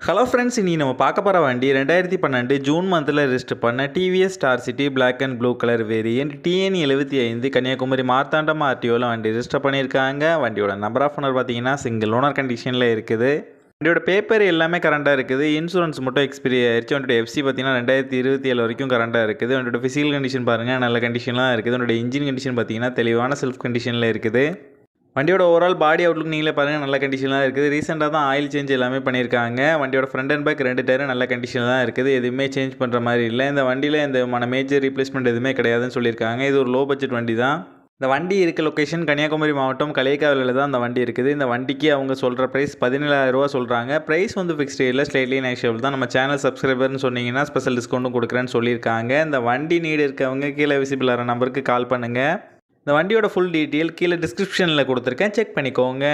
Hello friends, இனி நம்ம பார்க்க போகிற வண்டி 2012 ஜூன் மந்தில் ரெஜிஸ்டர் பண்ண TVS Star City black and blue colour variant TN 75 Kanniyakumari Marthandam ஆர்டிஓவில் வண்டி ரெஜிஸ்டர் பண்ணியிருக்காங்க. வண்டியோட நம்பர் ஆஃப் ஓனர் பார்த்தீங்கன்னா சிங்கிள் ஓனர் கண்டிஷனில் இருக்குது. வண்டியோட பேப்பர் எல்லாமே கரண்டாக இருக்குது. இன்சூரன்ஸ் மட்டும் எக்ஸ்பீரி ஆயிடுச்சு. வண்டியோட எஃப்சி பார்த்தீங்கன்னா 2027 வரைக்கும் கரண்டாக இருக்குது. வண்டியோட ஃபிசிக்கல் கண்டிஷன் பாருங்கள், நல்ல கண்டிஷன்லாம் இருக்குது. வண்டியோட இன்ஜின் கண்டிஷன் பார்த்தீங்கன்னா தெளிவான செல்ஃப் கண்டிஷனில் இருக்குது. வண்டியோட ஓவரால் பாடி அவுட்லுக் நீங்களே பாருங்கள், நல்ல கண்டிஷனாக இருக்குது. ரீசெண்டாக தான் ஆயில் சேஞ்ச் எல்லாமே பண்ணியிருக்காங்க. வண்டியோட ஃப்ரண்ட் அண்ட் பேக் 2 டயரும் நல்ல கண்டிஷனில் தான் இருக்குது. எதுவுமே சேஞ்ச் பண்ணுற மாதிரி இல்லை. இந்த வண்டியில் எந்த மேஜர் ரீப்ளேஸ்மெண்ட் எதுவுமே கிடையாதுன்னு சொல்லியிருக்காங்க. இது ஒரு லோ பட்ஜெட் வண்டி தான். இந்த வண்டி இருக்க லொக்கேஷன் கன்னியாகுமரி மாவட்டம் களியக்காவிலில் தான் அந்த வண்டி இருக்குது. இந்த வண்டிக்கு அவங்க சொல்கிற ப்ரைஸ் 17,000 ரூபா சொல்கிறாங்க. ப்ரைஸ் வந்து ஃபிக்ஸ்டு இல்லை, ஸ்லைட்லி நெகோஷியபிள் தான். நம்ம சேனல் சப்ஸ்கிரைபர்னு சொன்னீங்கன்னா ஸ்பெஷல் டிஸ்கவுண்ட்டும் கொடுக்குறேன்னு சொல்லியிருக்காங்க. இந்த வண்டி நீடு இருக்கவங்க கீழே விசிபிள் ஆகிற நம்பருக்கு கால் பண்ணுங்கள். இந்த வண்டியோட ஃபுல் டீட்டெயில் கீழே டிஸ்கிரிப்ஷனில் கொடுத்துருக்கேன், செக் பண்ணிக்கோங்க.